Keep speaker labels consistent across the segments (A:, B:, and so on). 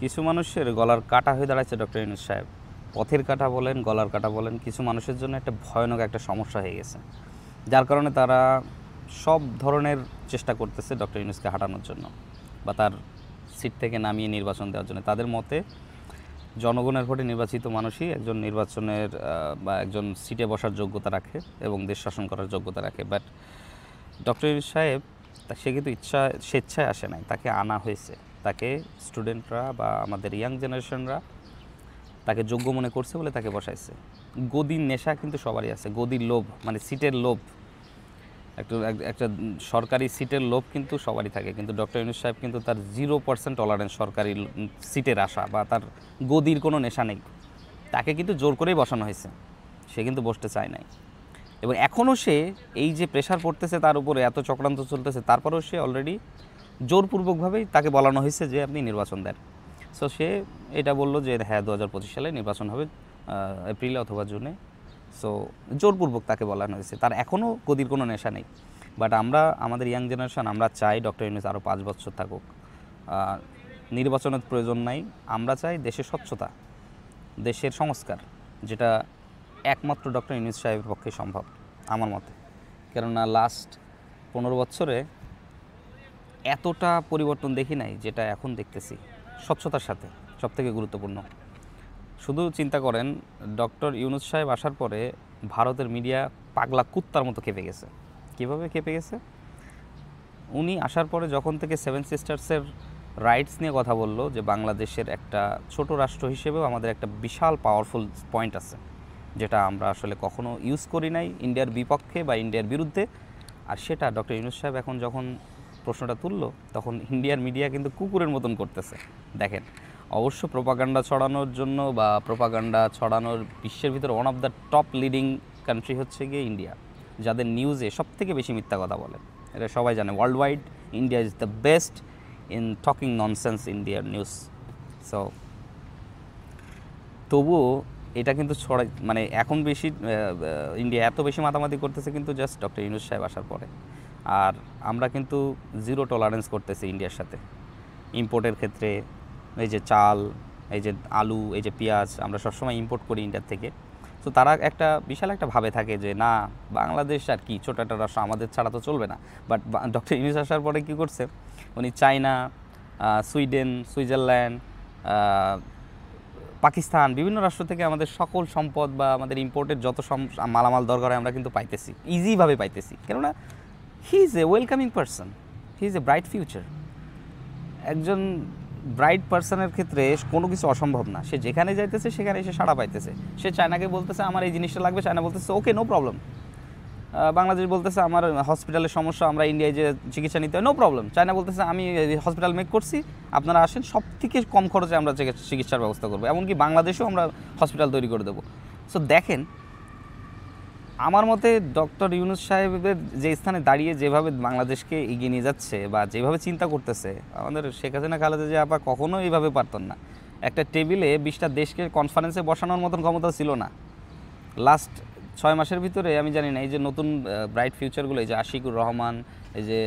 A: কিছু মানুষের গলার কাটা হয়ে দাঁড়াচ্ছে ডক্টর ইউনূস সাহেব। পথের কাঁটা বলেন, গলার কাঁটা বলেন, কিছু মানুষের জন্য একটা ভয়ানক একটা সমস্যা হয়ে গেছে, যার কারণে তারা সব ধরনের চেষ্টা করতেছে ডক্টর ইউনূসকে হাঁটানোর জন্য বা তার সিট থেকে নামিয়ে নির্বাচন দেওয়ার জন্য। তাদের মতে জনগণের ভোটে নির্বাচিত মানুষই একজন নির্বাচনের বা একজন সিটে বসার যোগ্যতা রাখে এবং দেশ শাসন করার যোগ্যতা রাখে। বাট ডক্টর ইউনূস সাহেব সে কিন্তু স্বেচ্ছায় আসে নাই, তাকে আনা হয়েছে। তাকে স্টুডেন্টরা বা আমাদের ইয়াং জেনারেশনরা তাকে যোগ্য মনে করছে বলে তাকে বসাইছে। গদির নেশা কিন্তু সবারই আছে, গদির লোভ, মানে সিটের লোভ, একটা সরকারি সিটের লোভ কিন্তু সবারই থাকে। কিন্তু ডক্টর ইউনূস সাহেব কিন্তু তার 0% টলারেন্স সরকারি সিটের আশা বা তার গদির কোনো নেশা নেই। তাকে কিন্তু জোর করেই বসানো হয়েছে, সে কিন্তু বসতে চায় নাই। এবং এখনও সে এই যে প্রেশার পড়তেছে তার উপরে, এত চক্রান্ত চলতেছে, তারপরেও সে অলরেডি জোরপূর্বকভাবেই তাকে বলানো হয়েছে যে আপনি নির্বাচন দেন। সো সে এটা বলল যে হ্যাঁ 2025 সালে নির্বাচন হবে এপ্রিলে অথবা জুনে। সো জোরপূর্বক তাকে বলানো হয়েছে, তার এখনও গদির কোনো নেশা নেই। বাট আমরা, আমাদের ইয়াং জেনারেশন, আমরা চাই ডক্টর ইউনূস আরও 5 বছর থাকুক। নির্বাচনের প্রয়োজন নাই, আমরা চাই দেশের স্বচ্ছতা, দেশের সংস্কার, যেটা একমাত্র ডক্টর ইউনূস সাহেবের পক্ষে সম্ভব আমার মতে। কেননা লাস্ট 15 বছরে এতটা পরিবর্তন দেখি নাই যেটা এখন দেখতেছি, স্বচ্ছতার সাথে সবথেকে গুরুত্বপূর্ণ। শুধু চিন্তা করেন, ডক্টর ইউনূস সাহেব আসার পরে ভারতের মিডিয়া পাগলা কুত্তার মতো খেপে গেছে। কীভাবে খেপে গেছে? উনি আসার পরে যখন থেকে 7 সিস্টার্সের রাইটস নিয়ে কথা বললো, যে বাংলাদেশের একটা ছোট রাষ্ট্র হিসেবেও আমাদের একটা বিশাল পাওয়ারফুল পয়েন্ট আছে, যেটা আমরা আসলে কখনো ইউজ করি নাই ইন্ডিয়ার বিপক্ষে বা ইন্ডিয়ার বিরুদ্ধে। আর সেটা ডক্টর ইউনূস সাহেব এখন যখন প্রশ্নটা তুললো, তখন ইন্ডিয়ার মিডিয়া কিন্তু কুকুরের মতন করতেছে। দেখেন, অবশ্য প্রোপাগান্ডা ছড়ানোর জন্য বা প্রোপাগান্ডা ছড়ানোর বিশ্বের ভিতরে one of the top leading country হচ্ছে গিয়ে ইন্ডিয়া, যাদের নিউজে সবথেকে বেশি মিথ্যা কথা বলে। এটা সবাই জানে, world wide India is the best in talking nonsense ইন্ডিয়ার নিউজ। সো তবুও এটা কিন্তু ছড়াই, মানে এখন বেশি ইন্ডিয়া এত বেশি মাতামাতি করতেছে কিন্তু জাস্ট ডক্টর ইউনূস সাহেব আসার পরে। আর আমরা কিন্তু 0 টলারেন্স করতেছি ইন্ডিয়ার সাথে ইম্পোর্টের ক্ষেত্রে। এই যে চাল, এই যে আলু, এই যে পেঁয়াজ, আমরা সবসময় ইম্পোর্ট করি ইন্ডিয়ার থেকে। তো তারা একটা বিশাল একটা ভাবে থাকে যে না, বাংলাদেশ আর কি, ছোটো একটা রাষ্ট্র, আমাদের ছাড়া তো চলবে না। বাট ডক্টর ইউনূস আসার পরে কী করছে উনি? চায়না, সুইডেন, সুইজারল্যান্ড, পাকিস্তান, বিভিন্ন রাষ্ট্র থেকে আমাদের সকল সম্পদ বা আমাদের ইম্পোর্টের যত মালামাল দরকার হয় আমরা কিন্তু পাইতেছি, ইজিভাবে পাইতেছি। কেননা he is a welcoming person, he is a bright future. একজন ব্রাইট পারসনের ক্ষেত্রে কোনো কিছু অসম্ভব না। সে যেখানে যাইতেছে সেখানে এসে সাড়া পাইতেছে। সে চায়নাকে বলতেছে আমার এই জিনিসটা লাগবে, চায়না বলতেছে ওকে নো প্রবলেম। বাংলাদেশ বলতেছে আমার হসপিটালের সমস্যা, আমরা ইন্ডিয়ায় যে চিকিৎসা নিতে হয়, নো প্রবলেম। চায়না বলতেছে আমি হসপিটাল মেক করছি, আপনারা আসেন, সব থেকে কম খরচে আমরা চিকিৎসার ব্যবস্থা করবো, এমনকি বাংলাদেশেও আমরা হসপিটাল তৈরি করে দেবো। সো দেখেন, আমার মতে ডক্টর ইউনূস সাহেবের যে স্থানে দাঁড়িয়ে যেভাবে বাংলাদেশকে এগিয়ে নিয়ে যাচ্ছে বা যেভাবে চিন্তা করতেছে, আমাদের শেখ হাসিনা খালেদা জিয়া আপা কখনো এইভাবে পারতেন না। একটা টেবিলে 20টা দেশকে কনফারেন্সে বসানোর মতন ক্ষমতা ছিল না। লাস্ট 6 মাসের ভিতরে আমি জানি না, এই যে নতুন ব্রাইট ফিউচারগুলো, এই যে আশিকুর রহমান, এই যে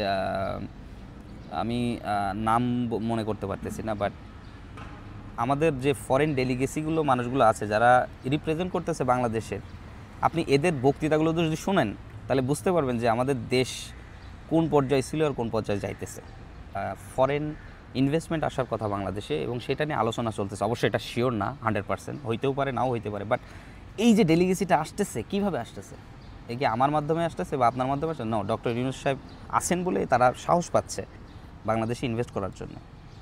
A: আমি নাম মনে করতে পারতেছি না, বাট আমাদের যে ফরেন ডেলিগেসিগুলো মানুষগুলো আছে যারা রিপ্রেজেন্ট করতেছে বাংলাদেশের, আপনি এদের বক্তৃতাগুলো যদি শুনেন তাহলে বুঝতে পারবেন যে আমাদের দেশ কোন পর্যায়ে ছিল আর কোন পর্যায়ে যাইতেছে। ফরেন ইনভেস্টমেন্ট আসার কথা বাংলাদেশে, এবং সেটা নিয়ে আলোচনা চলতেছে। অবশ্যই এটা শিওর না 100%, হইতেও পারে নাও হইতে পারে। বাট এই যে ডেলিগেসিটা আসতেছে, কীভাবে আসতেছে? এই কি আমার মাধ্যমে আসতেছে বা আপনার মাধ্যমে আসছে? নো, ডক্টর ইউনূস সাহেব আছেন বলে তারা সাহস পাচ্ছে বাংলাদেশে ইনভেস্ট করার জন্য।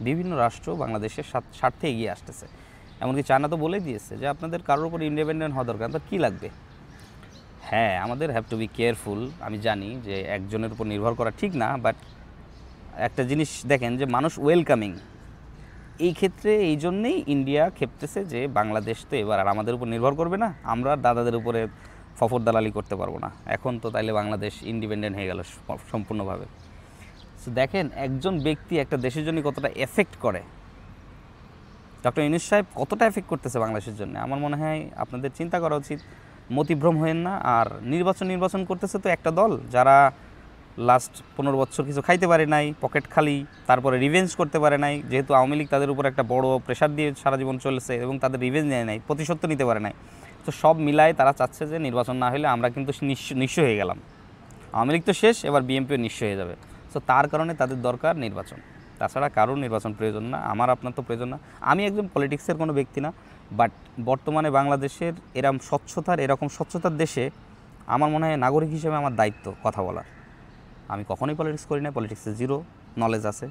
A: বিভিন্ন রাষ্ট্র বাংলাদেশের স্বার্থে এগিয়ে আসতেছে। এমনকি চায়না তো বলেই দিয়েছে যে আপনাদের কারোর উপর ইন্ডিপেন্ডেন্ট হওয়া দরকার, আপনার কী লাগবে? হ্যাঁ, আমাদের হ্যাভ টু বি কেয়ারফুল। আমি জানি যে একজনের উপর নির্ভর করা ঠিক না, বাট একটা জিনিস দেখেন যে মানুষ ওয়েলকামিং। এই ক্ষেত্রে এই জন্যেই ইন্ডিয়া ক্ষেপতেছে যে বাংলাদেশ তো এবার আর আমাদের উপর নির্ভর করবে না, আমরা দাদাদের উপরে ফফর দালালি করতে পারবো না। এখন তো তাইলে বাংলাদেশ ইন্ডিপেন্ডেন্ট হয়ে গেল সম্পূর্ণভাবে। সো দেখেন একজন ব্যক্তি একটা দেশের জন্য কতটা এফেক্ট করে, ডক্টর ইউনূস সাহেব কতটা এফেক্ট করতেছে বাংলাদেশের জন্য। আমার মনে হয় আপনাদের চিন্তা করা উচিত, মতিভ্রম হয়েন না। আর নির্বাচন করতেছে তো একটা দল, যারা লাস্ট 15 বছর কিছু খাইতে পারে নাই, পকেট খালি, তারপরে রিভেঞ্জ করতে পারে নাই, যেহেতু আওয়ামী লীগ তাদের উপর একটা বড় প্রেশার দিয়ে সারা জীবন চলেছে এবং তাদের রিভেঞ্জ নেয় নাই, প্রতিশোধ নিতে পারে নাই। তো সব মিলায় তারা চাচ্ছে যে নির্বাচন না হলে আমরা কিন্তু নিঃস্ব হয়ে গেলাম, আওয়ামী লীগ তো শেষ, এবার বিএনপিও নিঃস্ব হয়ে যাবে। সো তার কারণে তাদের দরকার নির্বাচন, তাছাড়া কারোর নির্বাচন প্রয়োজন না, আমার আপনার তো প্রয়োজন না। আমি একজন পলিটিক্সের কোনো ব্যক্তি না, বাট বর্তমানে বাংলাদেশের এরকম স্বচ্ছতার দেশে আমার মনে হয় নাগরিক হিসেবে আমার দায়িত্ব কথা বলার। আমি কখনোই পলিটিক্স করি না, পলিটিক্সে জিরো নলেজ আছে,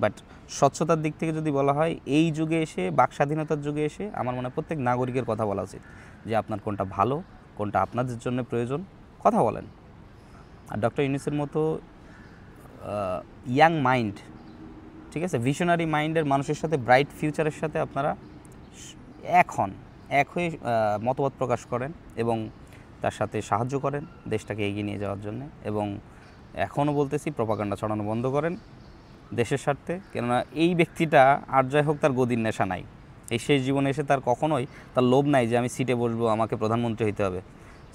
A: বাট স্বচ্ছতার দিক থেকে যদি বলা হয় এই যুগে এসে, বাক স্বাধীনতার যুগে এসে আমার মনে হয় প্রত্যেক নাগরিকের কথা বলা উচিত যে আপনার কোনটা ভালো, কোনটা আপনাদের জন্য প্রয়োজন, কথা বলেন। আর ডক্টর ইউনূসের মতো ইয়াং মাইন্ড, ঠিক আছে, ভিশনারি মাইন্ডের মানুষের সাথে, ব্রাইট ফিউচারের সাথে আপনারা এক হয়ে মতবাদ প্রকাশ করেন এবং তার সাথে সাহায্য করেন দেশটাকে এগিয়ে নিয়ে যাওয়ার জন্য। এবং এখনও বলতেছি, প্রপাগান্ডা ছড়ানো বন্ধ করেন দেশের স্বার্থে। কেননা এই ব্যক্তিটা আর যাই হোক তার গদির নেশা নাই, এই শেষ জীবনে এসে তার কখনোই তার লোভ নাই যে আমি সিটে বসবো, আমাকে প্রধানমন্ত্রী হতে হবে।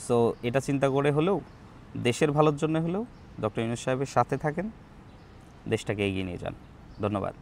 A: সো এটা চিন্তা করে হলেও, দেশের ভালোর জন্য হলেও ডক্টর ইউনূস সাহেবের সাথে থাকেন, দেশটাকে এগিয়ে নিয়ে যান। ধন্যবাদ।